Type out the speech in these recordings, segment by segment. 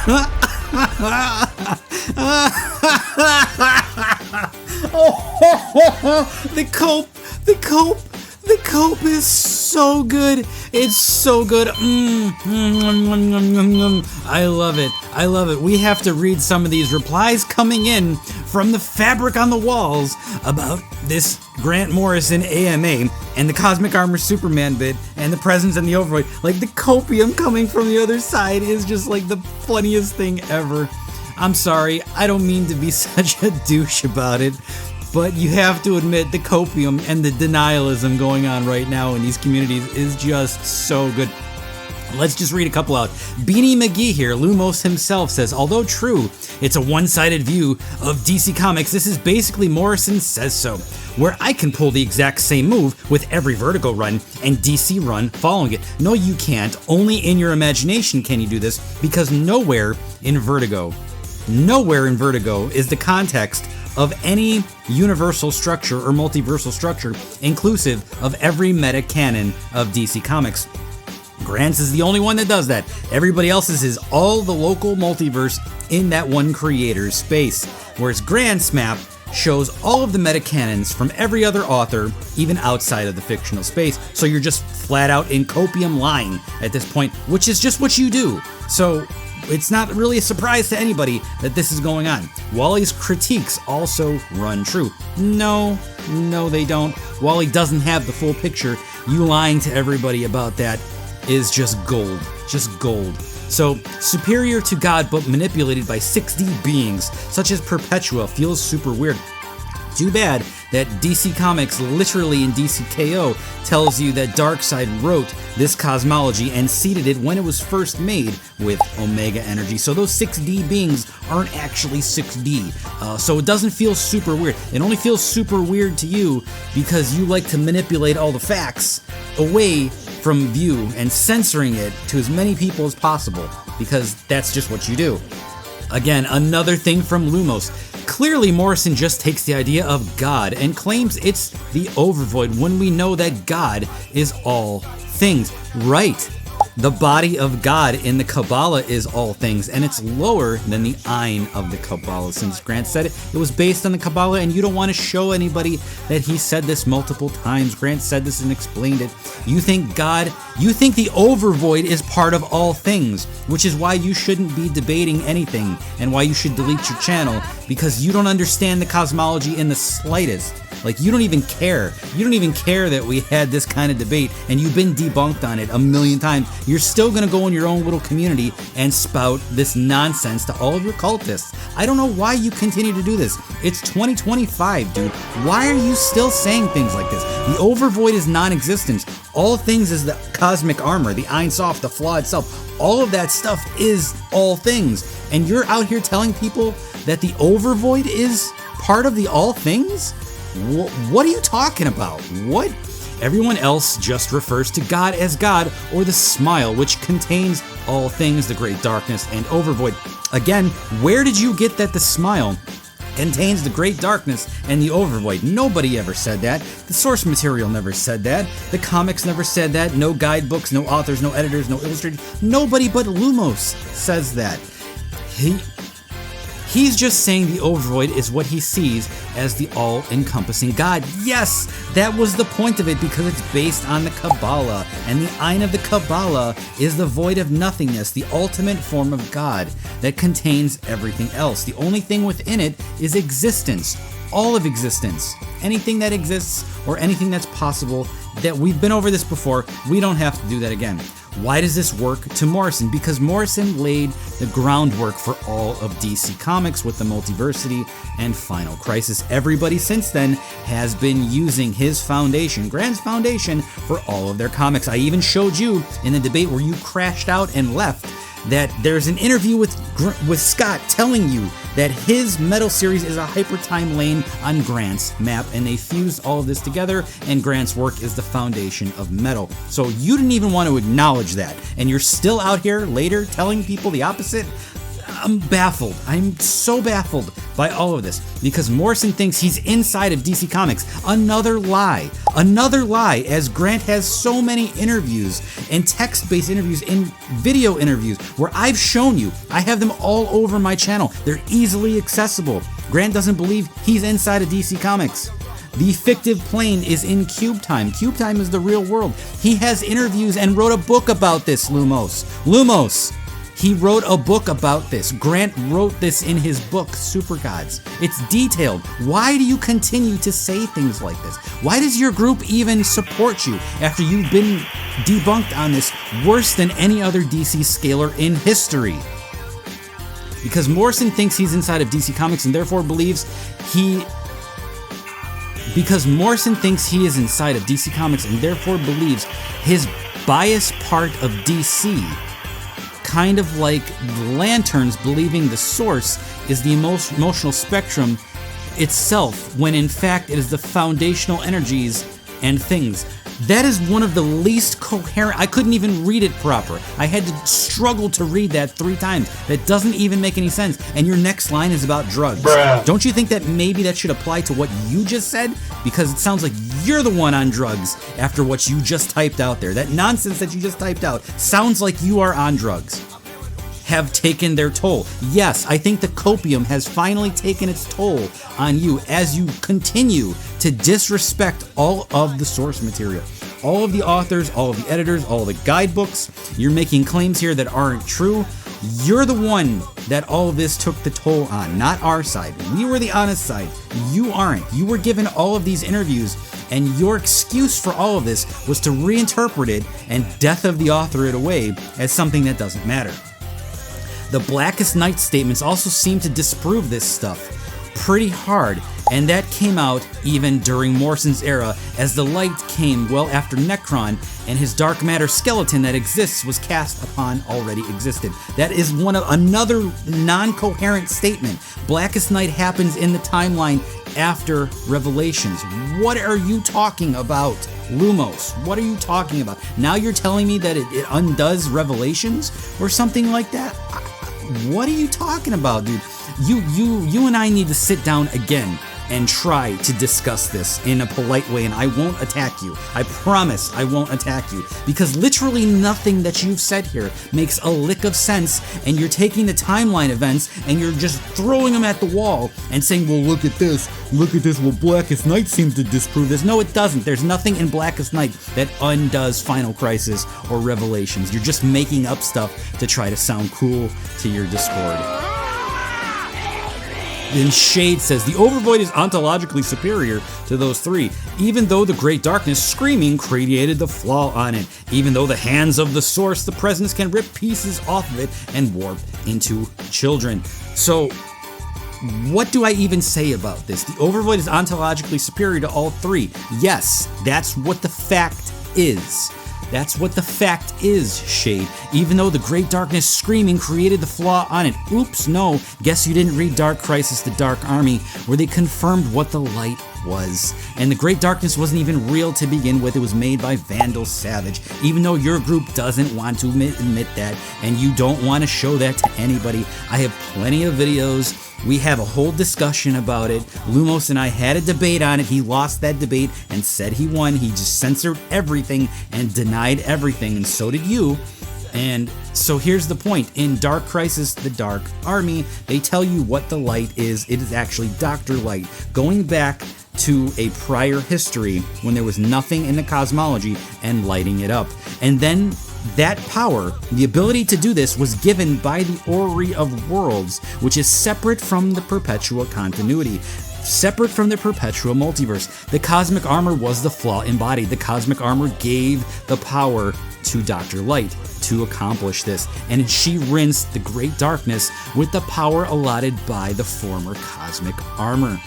The cope is so good. It's so good. I love it. I love it. We have to read some of these replies coming in from the fabric on the walls about this Grant Morrison AMA and the Cosmic Armor Superman bit and the presence and the Overvoid. Like, the copium coming from the other side is just like the funniest thing ever. I'm sorry, I don't mean to be such a douche about it, but you have to admit the copium and the denialism going on right now in these communities is just so good. Let's just read a couple out. Beanie McGee here, Lumos himself, says, although true, it's a one-sided view of DC Comics, this is basically Morrison Says So, where I can pull the exact same move with every Vertigo run and DC run following it. No, you can't. Only in your imagination can you do this, because nowhere in Vertigo is the context of any universal structure or multiversal structure inclusive of every meta canon of DC Comics. Grant's is the only one that does that. Everybody else's is all the local multiverse in that one creator's space, whereas Grant's map shows all of the meta canons from every other author, even outside of the fictional space. So you're just flat out in copium lying at this point, which is just what you do. So it's not really a surprise to anybody that this is going on. Wally's critiques also run true. No, they don't. Wally doesn't have the full picture. You lying to everybody about that is just gold. So, superior to God but manipulated by 6D beings, such as Perpetua, feels super weird. Too bad that DC Comics, literally in DCKO, tells you that Darkseid wrote this cosmology and seeded it when it was first made with Omega Energy. So those 6D beings aren't actually 6D. So it doesn't feel super weird. It only feels super weird to you because you like to manipulate all the facts away from view and censoring it to as many people as possible, because that's just what you do. Again, another thing from Lumos. Clearly, Morrison just takes the idea of God and claims it's the Overvoid when we know that God is all things. Right. The body of God in the Kabbalah is all things, and it's lower than the Ein of the Kabbalah. Since Grant said it was based on the Kabbalah, and you don't want to show anybody that he said this multiple times. Grant said this and explained it. You think the Overvoid is part of all things, which is why you shouldn't be debating anything, and why you should delete your channel, because you don't understand the cosmology in the slightest. Like, you don't even care. You don't even care that we had this kind of debate, and you've been debunked on it a million times. You're still gonna go in your own little community and spout this nonsense to all of your cultists. I don't know why you continue to do this. It's 2025, dude. Why are you still saying things like this? The Overvoid is non-existent. All things is the cosmic armor, the Ein Sof, the Flaw itself. All of that stuff is all things. And you're out here telling people that the Overvoid is part of the all things? What are you talking about? What? Everyone else just refers to God as God, or the smile, which contains all things, the great darkness and Overvoid. Again, where did you get that the smile contains the great darkness and the Overvoid? Nobody ever said that. The source material never said that. The comics never said that. No guidebooks, no authors, no editors, no illustrators. Nobody but Lumos says that. He's just saying the Overvoid is what he sees as the all-encompassing God. Yes, that was the point of it, because it's based on the Kabbalah, and the Ein of the Kabbalah is the void of nothingness, the ultimate form of God that contains everything else. The only thing within it is existence, all of existence. Anything that exists or anything that's possible. That we've been over this before, we don't have to do that again. Why does this work to Morrison? Because Morrison laid the groundwork for all of DC Comics with the Multiversity and Final Crisis. Everybody since then has been using his foundation, Grant's foundation, for all of their comics. I even showed you in the debate where you crashed out and left that there's an interview with Scott telling you that his Metal series is a hyper time lane on Grant's map, and they fused all of this together, and Grant's work is the foundation of Metal. So you didn't even want to acknowledge that, and you're still out here later telling people the opposite? I'm baffled. I'm so baffled by all of this because Morrison thinks he's inside of DC Comics. Another lie. Another lie, as Grant has so many interviews and text-based interviews and video interviews where I've shown you. I have them all over my channel. They're easily accessible. Grant doesn't believe he's inside of DC Comics. The fictive plane is in Cube Time. Cube Time is the real world. He has interviews and wrote a book about this, Lumos. Lumos! He wrote a book about this. Grant wrote this in his book, Super Gods. It's detailed. Why do you continue to say things like this? Why does your group even support you after you've been debunked on this worse than any other DC scaler in history? Because Morrison thinks he's inside of DC Comics and therefore believes Because Morrison thinks he is inside of DC Comics and therefore believes his biased part of DC, kind of like the Lanterns believing the Source is the emotional spectrum itself, when in fact it is the foundational energies and things. That is one of the least coherent. I couldn't even read it proper. I had to struggle to read that 3 times. That doesn't even make any sense. And your next line is about drugs. Bruh. Don't you think that maybe that should apply to what you just said? Because it sounds like you're the one on drugs after what you just typed out there. That nonsense that you just typed out sounds like you are on drugs. Have taken their toll. Yes, I think the copium has finally taken its toll on you as you continue to disrespect all of the source material. All of the authors, all of the editors, all of the guidebooks. You're making claims here that aren't true. You're the one that all of this took the toll on, not our side. We were the honest side. You aren't. You were given all of these interviews, and your excuse for all of this was to reinterpret it and death of the author it away as something that doesn't matter. The Blackest Night statements also seem to disprove this stuff pretty hard, and that came out even during Morrison's era, as the light came well after Necron and his dark matter skeleton that exists was cast upon already existed. That is another non-coherent statement. Blackest Night happens in the timeline after Revelations. What are you talking about, Lumos? What are you talking about? Now you're telling me that it undoes Revelations or something like that? What are you talking about, dude? You and I need to sit down again and try to discuss this in a polite way, and I won't attack you. I promise I won't attack you, because literally nothing that you've said here makes a lick of sense, and you're taking the timeline events and you're just throwing them at the wall and saying, well, look at this, well, Blackest Night seems to disprove this. No, it doesn't. There's nothing in Blackest Night that undoes Final Crisis or Revelations. You're just making up stuff to try to sound cool to your Discord. Then Shade says, the Overvoid is ontologically superior to those 3, even though the Great Darkness screaming created the flaw on it. Even though the hands of the Source, the Presence, can rip pieces off of it and warp into children. So, what do I even say about this? The Overvoid is ontologically superior to all 3. Yes, that's what the fact is. That's what the fact is, Shade. Even though the Great Darkness screaming created the flaw on it. Oops, no. Guess you didn't read Dark Crisis, The Dark Army, where they confirmed what the light was. And the Great Darkness wasn't even real to begin with. It was made by Vandal Savage. Even though your group doesn't want to admit that, and you don't want to show that to anybody, I have plenty of videos. We have a whole discussion about it. Lumos and I had a debate on it. He lost that debate and said he won. He just censored everything and denied everything, and so did you. And so here's the point. In Dark Crisis, The Dark Army, they tell you what the light is. It is actually Dr. Light, going back to a prior history when there was nothing in the cosmology and lighting it up. And then that power, the ability to do this, was given by the Orrery of Worlds, which is separate from the Perpetua continuity, separate from the Perpetua multiverse. The cosmic armor was the flaw embodied. The cosmic armor gave the power to Dr. Light to accomplish this, and she rinsed the Great Darkness with the power allotted by the former cosmic armor.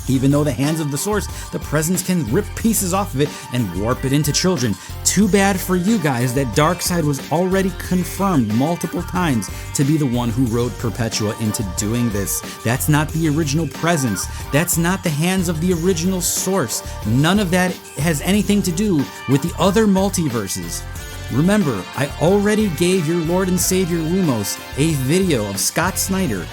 Even though the hands of the Source, the Presence, can rip pieces off of it and warp it into children. Too bad for you guys that Darkseid was already confirmed multiple times to be the one who rode Perpetua into doing this. That's not the original Presence. That's not the hands of the original Source. None of that has anything to do with the other multiverses. Remember, I already gave your Lord and Savior Lumos a video of Scott Snyder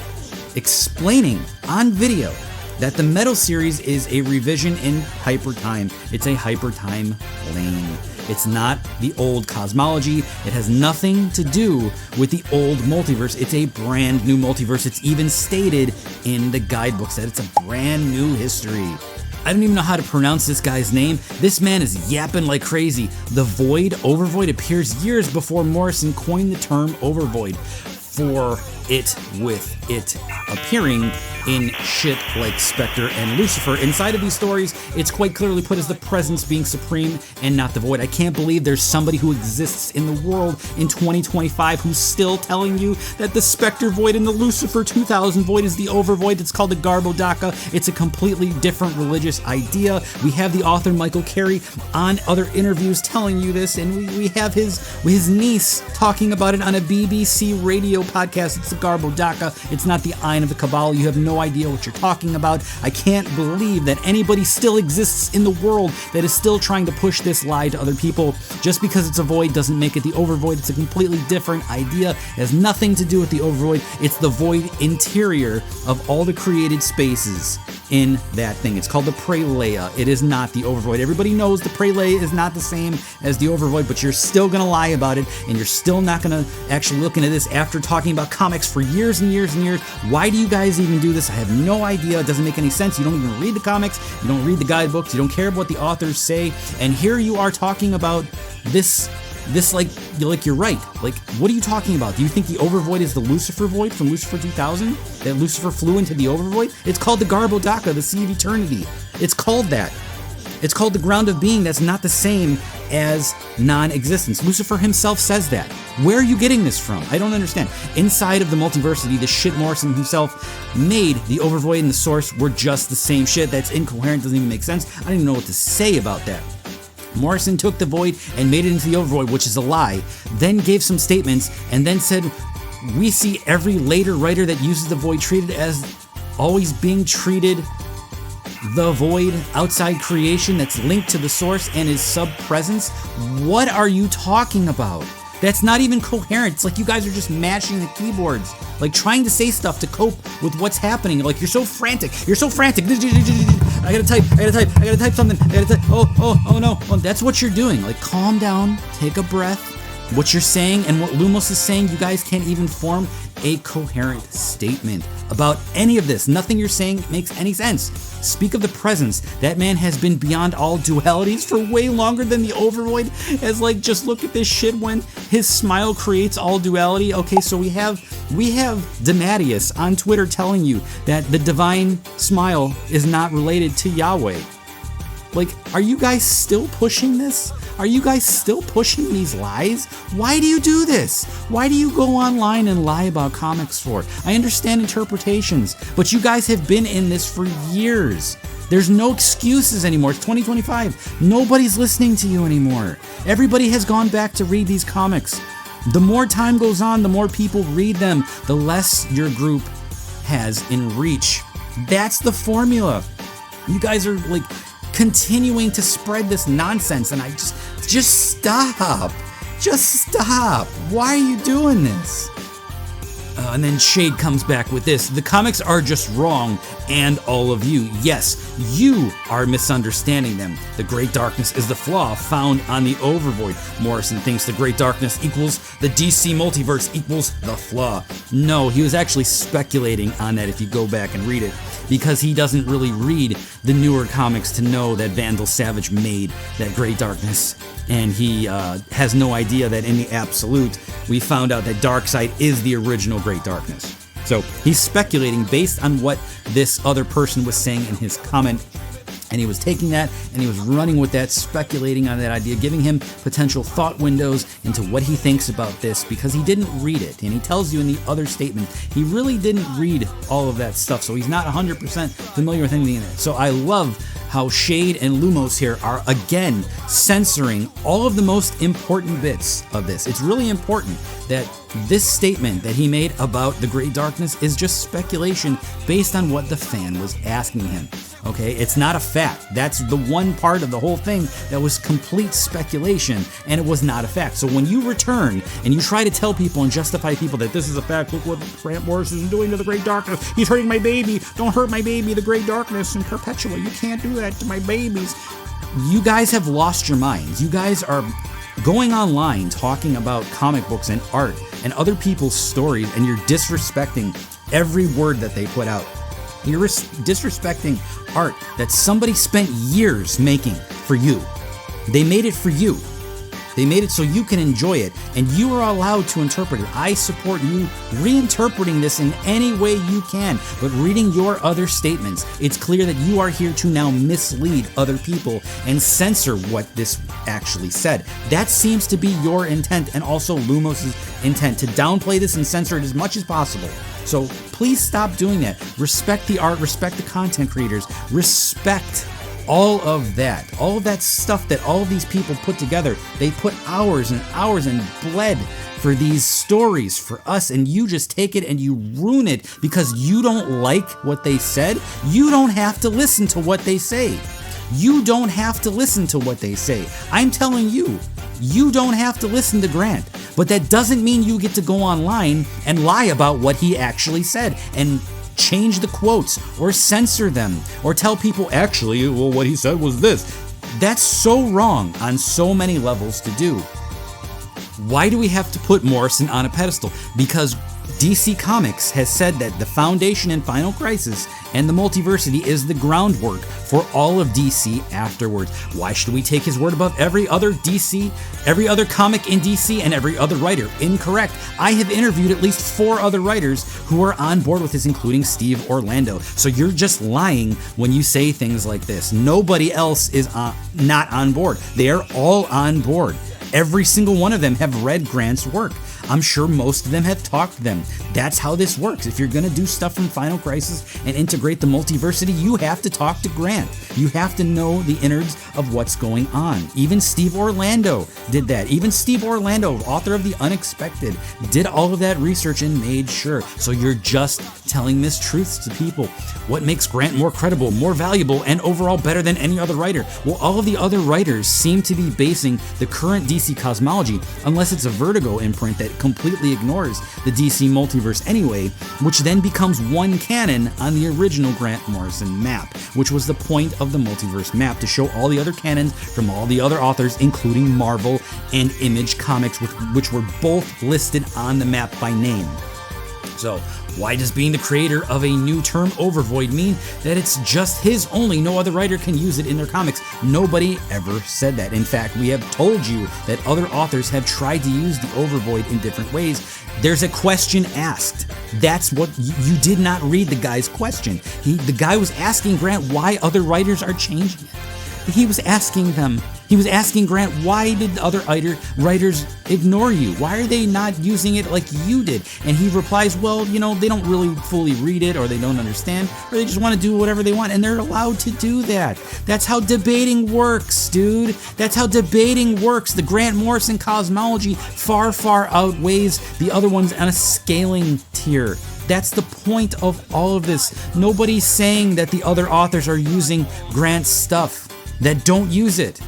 explaining on video that the Metal series is a revision in hypertime. It's a hypertime lane. It's not the old cosmology. It has nothing to do with the old multiverse. It's a brand new multiverse. It's even stated in the guidebooks that it's a brand new history. I don't even know how to pronounce this guy's name. This man is yapping like crazy. The Void, Overvoid, appears years before Morrison coined the term Overvoid for it, with it appearing in shit like Spectre and Lucifer. Inside of these stories, it's quite clearly put as the presence being supreme and not the void. I can't believe there's somebody who exists in the world in 2025 who's still telling you that the Spectre void and the Lucifer 2000 void is the overvoid. It's called the Garbodaka. It's a completely different religious idea. We have the author Michael Carey on other interviews telling you this, and we have his niece talking about it on a BBC radio podcast. It's the Garbodaka. It's not the Ayin of the Kabbalah. You have no idea what you're talking about. I can't believe that anybody still exists in the world that is still trying to push this lie to other people. Just because it's a void doesn't make it the overvoid. It's a completely different idea. It has nothing to do with the overvoid. It's the void interior of all the created spaces in that thing. It's called the Prelaya. It is not the overvoid. Everybody knows the Prelaya is not the same as the overvoid, but you're still gonna lie about it, and you're still not gonna actually look into this after talking about comics for years and years and years. Why do you guys even do this? I have no idea. It doesn't make any sense. You don't even read the comics. You don't read the guidebooks. You don't care about what the authors say. And here you are talking about this like you're right. Like, what are you talking about? Do you think the overvoid is the Lucifer void from Lucifer 2000? That Lucifer flew into the overvoid? It's called the Garbodaka, the Sea of Eternity. It's called that. It's called the ground of being. That's not the same as non-existence. Lucifer himself says that. Where are you getting this from? I don't understand. Inside of the multiversity, the shit Morrison himself made, the overvoid and the source were just the same shit. That's incoherent, doesn't even make sense. I don't even know what to say about that. Morrison took the void and made it into the overvoid, which is a lie, then gave some statements, and then said, we see every later writer that uses the void treated as always being treated the void outside creation that's linked to the source and is sub-presence. What are you talking about? That's not even coherent. It's like you guys are just mashing the keyboards, like trying to say stuff to cope with what's happening. Like you're so frantic. I gotta type something. Oh no. Well, that's what you're doing. Like, calm down, take a breath. What you're saying and what Lumos is saying, you guys can't even form a coherent statement about any of this. Nothing you're saying makes any sense. Speak of the presence. That man has been beyond all dualities for way longer than the overvoid. As like, just look at this shit when his smile creates all duality. Okay, so we have Dematius on Twitter telling you that the divine smile is not related to Yahweh. Like, are you guys still pushing this? Are you guys still pushing these lies? Why do you do this? Why do you go online and lie about comics for? I understand interpretations, but you guys have been in this for years. There's no excuses anymore. It's 2025. Nobody's listening to you anymore. Everybody has gone back to read these comics. The more time goes on, the more people read them, the less your group has in reach. That's the formula. You guys are like continuing to spread this nonsense, and I just stop. Just stop. Why are you doing this? And then Shade comes back with this. The comics are just wrong, and all of you. Yes, you are misunderstanding them. The Great Darkness is the flaw found on the Overvoid. Morrison thinks the Great Darkness equals the DC multiverse equals the flaw. No, he was actually speculating on that if you go back and read it, because he doesn't really read the newer comics to know that Vandal Savage made that Great Darkness, and he has no idea that in the absolute, we found out that Darkseid is the original Great Darkness. So he's speculating based on what this other person was saying in his comment, and he was taking that and he was running with that, speculating on that idea, giving him potential thought windows into what he thinks about this, because he didn't read it. And he tells you in the other statement, he really didn't read all of that stuff, so he's not 100% familiar with anything in it. So I love how Shade and Lumos here are again censoring all of the most important bits of this. It's really important that this statement that he made about the Great Darkness is just speculation based on what the fan was asking him. Okay, it's not a fact. That's the one part of the whole thing that was complete speculation, and it was not a fact. So when you return and you try to tell people and justify people that this is a fact, look what Grant Morrison is doing to the Great Darkness. He's hurting my baby. Don't hurt my baby, the Great Darkness and Perpetua. You can't do that to my babies. You guys have lost your minds. You guys are going online talking about comic books and art and other people's stories, and you're disrespecting every word that they put out. You're disrespecting art that somebody spent years making for you. They made it for you. They made it so you can enjoy it, and you are allowed to interpret it. I support you reinterpreting this in any way you can, but reading your other statements, it's clear that you are here to now mislead other people and censor what this actually said. That seems to be your intent, and also Lumos's intent, to downplay this and censor it as much as possible. So please stop doing that. Respect the art, respect the content creators, respect all of that stuff that all of these people put together. They put hours and hours and bled for these stories for us, and you just take it and you ruin it because you don't like what they said. You don't have to listen to what they say. You don't have to listen to what they say. I'm telling you, you don't have to listen to Grant. But that doesn't mean you get to go online and lie about what he actually said and change the quotes or censor them or tell people, actually, well, what he said was this. That's so wrong on so many levels to do. Why do we have to put Morrison on a pedestal? Because DC Comics has said that the Foundation in Final Crisis and the Multiversity is the groundwork for all of DC afterwards. Why should we take his word above every other DC, every other comic in DC, and every other writer? Incorrect. I have interviewed at least 4 other writers who are on board with this, including Steve Orlando. So you're just lying when you say things like this. Nobody else is not on board. They are all on board. Every single one of them have read Grant's work. I'm sure most of them have talked to them. That's how this works. If you're going to do stuff from Final Crisis and integrate the Multiversity, you have to talk to Grant. You have to know the innards of what's going on. Even Steve Orlando did that. Even Steve Orlando, author of The Unexpected, did all of that research and made sure. So you're just telling mistruths to people. What makes Grant more credible, more valuable, and overall better than any other writer? Well, all of the other writers seem to be basing the current DC cosmology, unless it's a Vertigo imprint that completely ignores the DC multiverse anyway, which then becomes one canon on the original Grant Morrison map, which was the point of the multiverse map, to show all the other canons from all the other authors, including Marvel and Image Comics, which were both listed on the map by name. So why does being the creator of a new term, Overvoid, mean that it's just his only? No other writer can use it in their comics. Nobody ever said that. In fact, we have told you that other authors have tried to use the Overvoid in different ways. There's a question asked. That's what you did not read the guy's question. The guy was asking Grant why other writers are changing it. He was asking Grant, why did other writers ignore you? Why are they not using it like you did? And he replies, well, they don't really fully read it, or they don't understand, or they just want to do whatever they want, and they're allowed to do that. That's how debating works, dude. That's how debating works. The Grant Morrison cosmology far, far outweighs the other ones on a scaling tier. That's the point of all of this. Nobody's saying that the other authors are using Grant's stuff, that don't use it.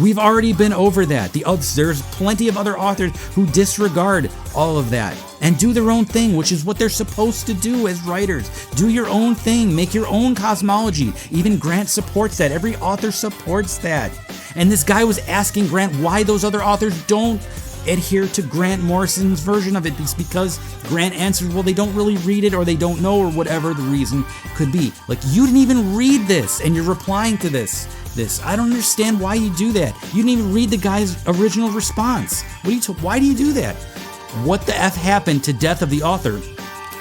We've already been over that. There's plenty of other authors who disregard all of that and do their own thing, which is what they're supposed to do as writers. Do your own thing. Make your own cosmology. Even Grant supports that. Every author supports that. And this guy was asking Grant why those other authors don't adhere to Grant Morrison's version of it. It's because Grant answered, well, they don't really read it, or they don't know, or whatever the reason could be. Like, you didn't even read this, and you're replying to this. I don't understand why you do that. You didn't even read the guy's original response. Why do you do that? What the F happened to Death of the Author?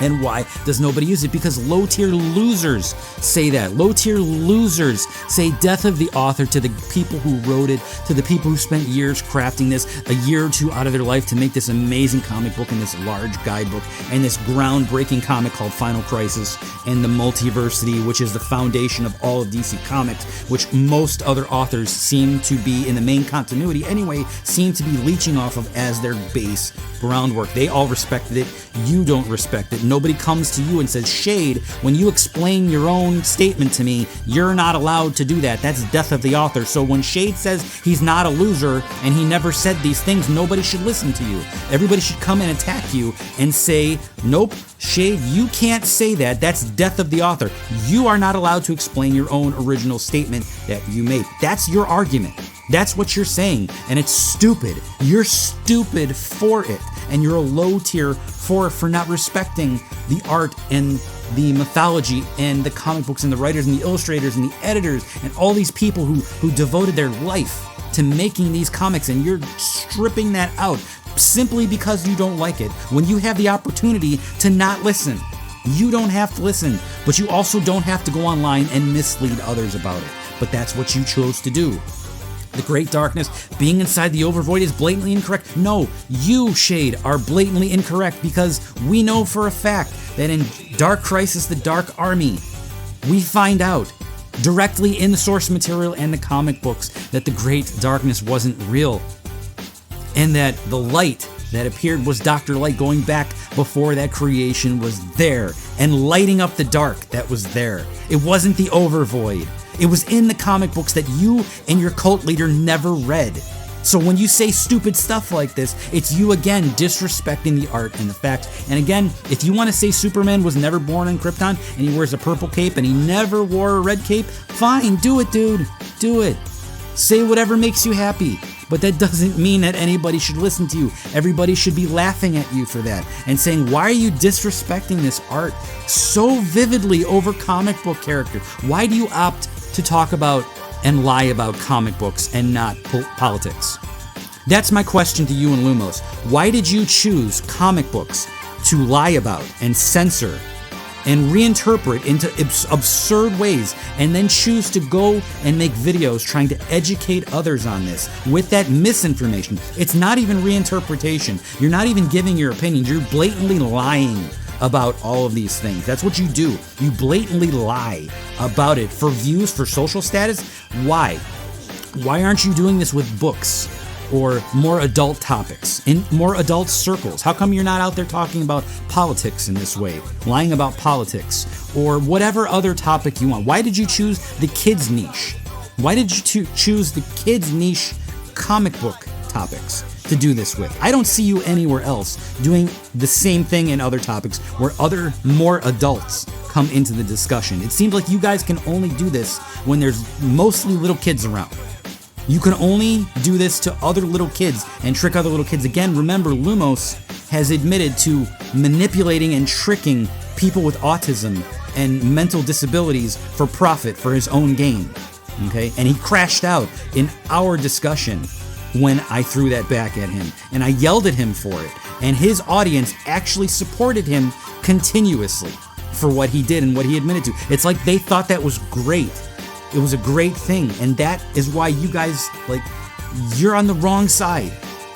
And why does nobody use it? Because low-tier losers say that. Low-tier losers say Death of the Author to the people who wrote it, to the people who spent years crafting this, a year or two out of their life to make this amazing comic book and this large guidebook and this groundbreaking comic called Final Crisis and the Multiversity, which is the foundation of all of DC Comics, which most other authors seem to be, in the main continuity anyway, seem to be leeching off of as their base groundwork. They all respected it. You don't respect it. nobody comes to you and says, Shade, when you explain your own statement to me, you're not allowed to do that. That's death of the author. So when Shade says he's not a loser and he never said these things, nobody should listen to you. Everybody should come and attack you and say, nope, Shade, you can't say that. That's death of the author. You are not allowed to explain your own original statement that you made. That's your argument. That's what you're saying, and it's stupid. You're stupid for it, and you're a low tier for not respecting the art and the mythology and the comic books and the writers and the illustrators and the editors and all these people who devoted their life to making these comics, and you're stripping that out simply because you don't like it when you have the opportunity to not listen. You don't have to listen, but you also don't have to go online and mislead others about it. But that's what you chose to do. The Great Darkness, being inside the Overvoid is blatantly incorrect. No, you, Shade, are blatantly incorrect because we know for a fact that in Dark Crisis, the Dark Army, we find out directly in the source material and the comic books that the Great Darkness wasn't real. And that the light that appeared was Dr. Light going back before that creation was there and lighting up the dark that was there. It wasn't the Overvoid. It was in the comic books that you and your cult leader never read. So when you say stupid stuff like this, it's you again disrespecting the art and the facts. And again, if you want to say Superman was never born on Krypton and he wears a purple cape and he never wore a red cape, fine, do it, dude. Do it. Say whatever makes you happy. But that doesn't mean that anybody should listen to you. Everybody should be laughing at you for that and saying, why are you disrespecting this art so vividly over comic book characters? Why do you opt to talk about and lie about comic books and not politics? That's my question to you and Lumos. Why did you choose comic books to lie about and censor and reinterpret into absurd ways, and then choose to go and make videos trying to educate others on this with that misinformation? It's not even reinterpretation. You're not even giving your opinion. You're blatantly lying about all of these things. That's what you do. You blatantly lie about it for views, for social status. Why? Why aren't you doing this with books or more adult topics, in more adult circles? How come you're not out there talking about politics in this way, lying about politics, or whatever other topic you want? Why did you choose the kids niche? Why did you choose the kids niche comic book topics to do this with? I don't see you anywhere else doing the same thing in other topics where other more adults come into the discussion. It seems like you guys can only do this when there's mostly little kids around. You can only do this to other little kids and trick other little kids. Again, remember, Lumos has admitted to manipulating and tricking people with autism and mental disabilities for profit, for his own gain. Okay? And he crashed out in our discussion when I threw that back at him. And I yelled at him for it. And his audience actually supported him continuously for what he did and what he admitted to. It's like they thought that was great. It was a great thing, and that is why you guys, you're on the wrong side.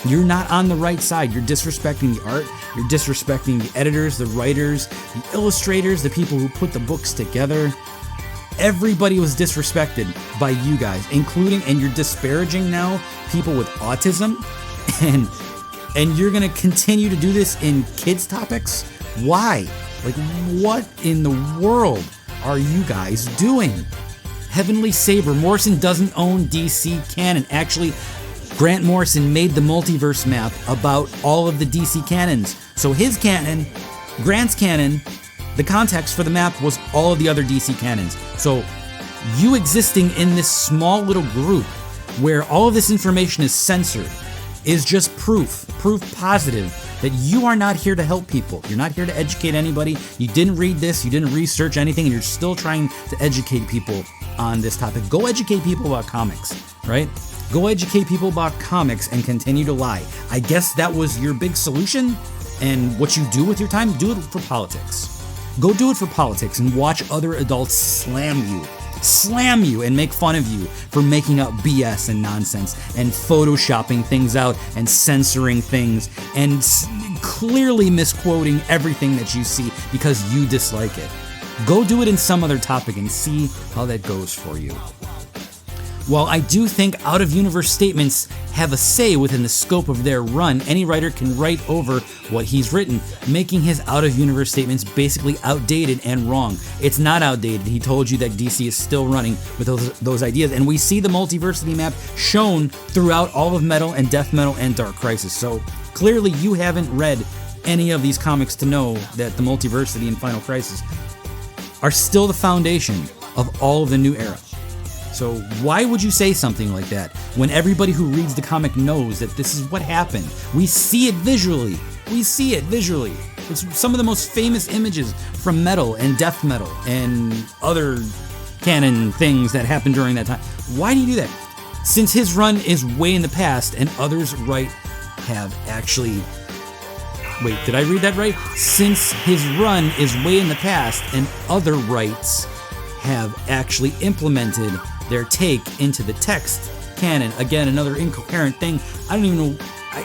You're not on the right side. You're disrespecting the art. You're disrespecting the editors, the writers, the illustrators, the people who put the books together. Everybody was disrespected by you guys, including, and you're disparaging now people with autism, and you're gonna continue to do this in kids topics? Why? What in the world are you guys doing? Heavenly Saber, Morrison doesn't own DC canon. Actually, Grant Morrison made the multiverse map about all of the DC canons. So his canon, Grant's canon, the context for the map was all of the other DC canons. So you existing in this small little group where all of this information is censored is just proof positive that you are not here to help people. You're not here to educate anybody. You didn't read this, you didn't research anything, and you're still trying to educate people on this topic. Go educate people about comics, right? Go educate people about comics and continue to lie. I guess that was your big solution, and what you do with your time, do it for politics. Go do it for politics and watch other adults slam you and make fun of you for making up BS and nonsense and photoshopping things out and censoring things and clearly misquoting everything that you see because you dislike it. Go do it in some other topic and see how that goes for you. While I do think out-of-universe statements have a say within the scope of their run, any writer can write over what he's written, making his out-of-universe statements basically outdated and wrong. It's not outdated. He told you that DC is still running with those ideas, and we see the multiversity map shown throughout all of Metal and Death Metal and Dark Crisis. So clearly you haven't read any of these comics to know that the multiversity and Final Crisis are still the foundation of all of the new era. So why would you say something like that when everybody who reads the comic knows that this is what happened? We see it visually. It's some of the most famous images from Metal and Death Metal and other canon things that happened during that time. Why do you do that? Since his run is way in the past and others have actually... Wait, did I read that right? Since his run is way in the past and other writes have actually implemented their take into the text canon. Again, another incoherent thing. I don't even know.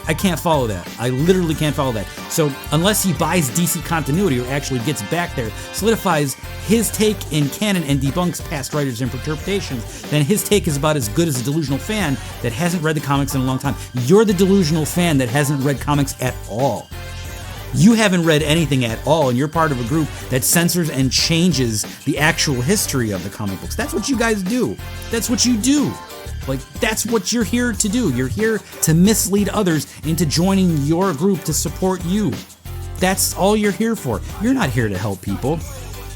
I can't follow that. I literally can't follow that. So unless he buys DC continuity or actually gets back there, solidifies his take in canon and debunks past writers' interpretations, then his take is about as good as a delusional fan that hasn't read the comics in a long time. You're the delusional fan that hasn't read comics at all. You haven't read anything at all, and you're part of a group that censors and changes the actual history of the comic books. That's what you guys do. That's what you do. Like, that's what you're here to do. You're here to mislead others into joining your group to support you. That's all you're here for. You're not here to help people.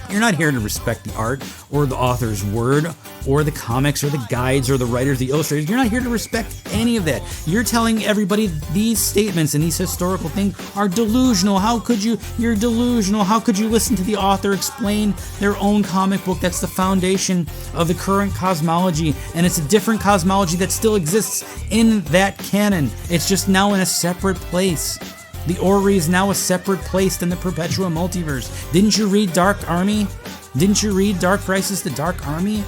You're not here to respect the art or the author's word or the comics or the guides or the writers, the illustrators. You're not here to respect any of that. You're telling everybody these statements and these historical things are delusional. How could you? You're delusional. How could you listen to the author explain their own comic book? That's the foundation of the current cosmology, and it's a different cosmology that still exists in that canon. It's just now in a separate place. The Ori is now a separate place than the Perpetua multiverse. Didn't you read Dark Army? Didn't you read Dark Crisis, the Dark Army?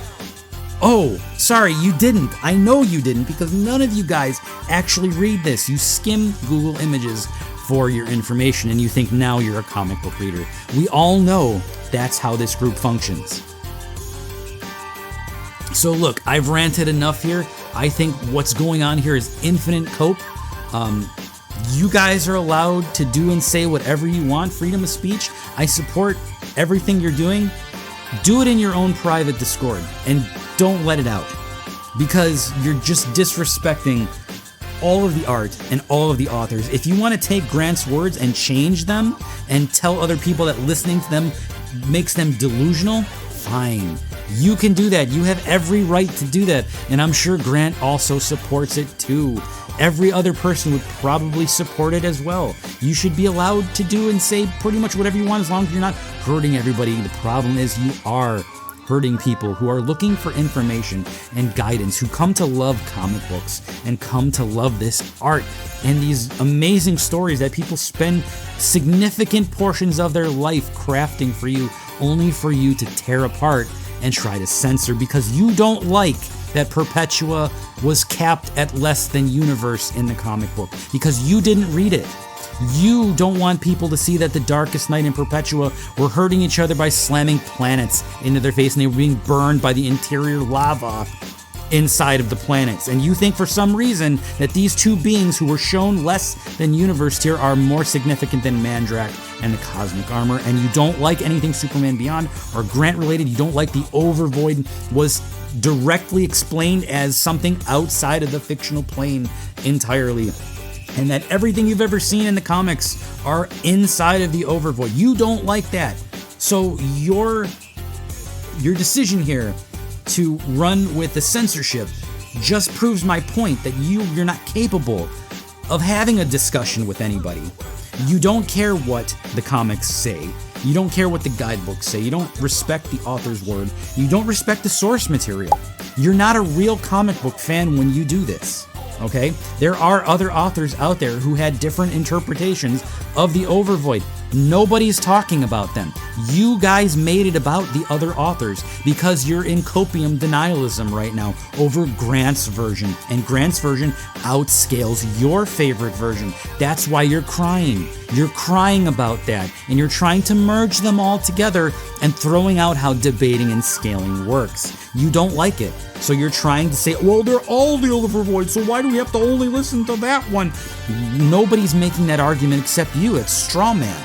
Oh, sorry, you didn't. I know you didn't, because none of you guys actually read this. You skim Google Images for your information, and you think now you're a comic book reader. We all know that's how this group functions. So look, I've ranted enough here. I think what's going on here is infinite cope. You guys are allowed to do and say whatever you want, freedom of speech. I support everything you're doing. Do it in your own private Discord and don't let it out, because you're just disrespecting all of the art and all of the authors. If you want to take Grant's words and change them and tell other people that listening to them makes them delusional, fine. You can do that. You have every right to do that. And I'm sure Grant also supports it too. Every other person would probably support it as well. You should be allowed to do and say pretty much whatever you want as long as you're not hurting everybody. The problem is you are hurting people who are looking for information and guidance, who come to love comic books and come to love this art and these amazing stories that people spend significant portions of their life crafting for you, only for you to tear apart and try to censor because you don't like that Perpetua was capped at less than universe in the comic book, because you didn't read it. You don't want people to see that the Darkest Night and Perpetua were hurting each other by slamming planets into their face and they were being burned by the interior lava inside of the planets. And you think for some reason that these two beings who were shown less than universe tier are more significant than Mandrak and the Cosmic Armor, and you don't like anything Superman Beyond or Grant related. You don't like the Overvoid was directly explained as something outside of the fictional plane entirely, and that everything you've ever seen in the comics are inside of the Overvoid. You don't like that. So your decision here to run with the censorship just proves my point that you're not capable of having a discussion with anybody. You don't care what the comics say. You don't care what the guidebooks say. You don't respect the author's word. You don't respect the source material. You're not a real comic book fan when you do this, okay? There are other authors out there who had different interpretations of the Overvoid. Nobody's talking about them. You guys made it about the other authors because you're in copium denialism right now over Grant's version, and Grant's version outscales your favorite version. That's why you're crying. You're crying about that, and you're trying to merge them all together and throwing out how debating and scaling works. You don't like it, so you're trying to say, well, they're all the Overvoid, so why do we have to only listen to that one? Nobody's making that argument except you. It's straw man.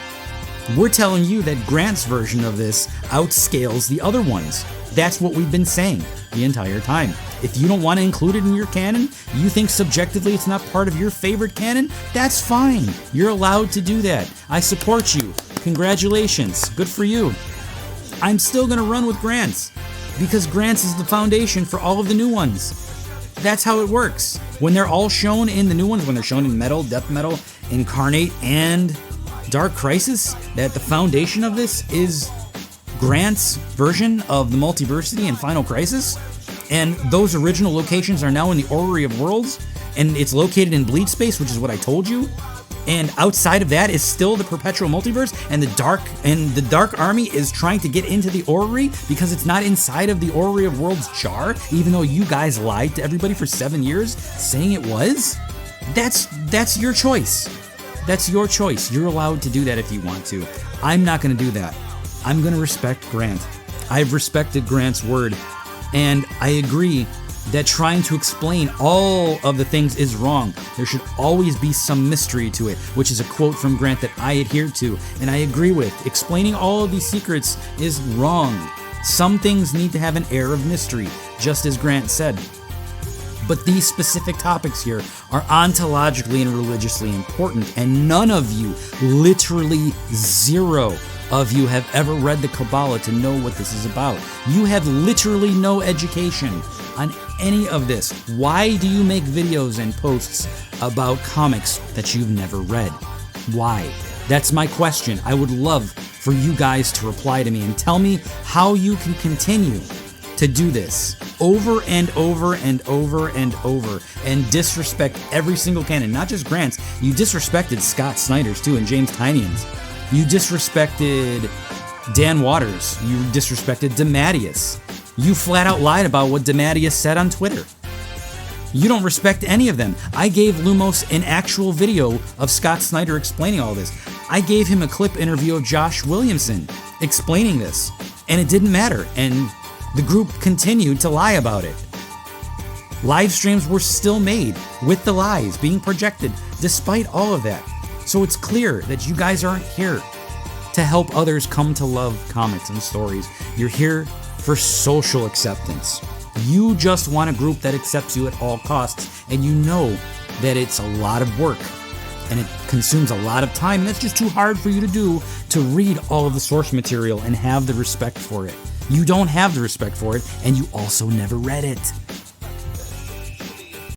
We're telling you that Grant's version of this outscales the other ones. That's what we've been saying the entire time. If you don't want to include it in your canon, you think subjectively it's not part of your favorite canon, that's fine. You're allowed to do that. I support you. Congratulations. Good for you. I'm still going to run with Grant's because Grant's is the foundation for all of the new ones. That's how it works. When they're all shown in the new ones, when they're shown in Metal, Death Metal, Incarnate, and Dark Crisis, that the foundation of this is Grant's version of the Multiversity and Final Crisis, and those original locations are now in the Orrery of Worlds, and it's located in Bleed Space, which is what I told you, and outside of that is still the Perpetual Multiverse, and the Dark Army is trying to get into the Orrery because it's not inside of the Orrery of Worlds jar, even though you guys lied to everybody for 7 years saying it was. That's your choice. That's your choice. You're allowed to do that if you want to. I'm not going to do that. I'm going to respect Grant. I've respected Grant's word, and I agree that trying to explain all of the things is wrong. There should always be some mystery to it, which is a quote from Grant that I adhere to, and I agree with. Explaining all of these secrets is wrong. Some things need to have an air of mystery, just as Grant said. But these specific topics here are ontologically and religiously important, and none of you, literally zero of you, have ever read the Kabbalah to know what this is about. You have literally no education on any of this. Why do you make videos and posts about comics that you've never read? Why? That's my question. I would love for you guys to reply to me and tell me how you can continue to do this over and over and over and over and disrespect every single canon, not just Grant's. You disrespected Scott Snyder's too, and James Tynion's. You disrespected Dan Waters. You disrespected DeMatteis. You flat out lied about what DeMatteis said on Twitter. You don't respect any of them. I gave Lumos an actual video of Scott Snyder explaining all this. I gave him a clip interview of Josh Williamson explaining this, and it didn't matter, and the group continued to lie about it. Live streams were still made with the lies being projected despite all of that. So it's clear that you guys aren't here to help others come to love comics and stories. You're here for social acceptance. You just want a group that accepts you at all costs, and you know that it's a lot of work and it consumes a lot of time, and that's just too hard for you to do, to read all of the source material and have the respect for it. You don't have the respect for it, and you also never read it.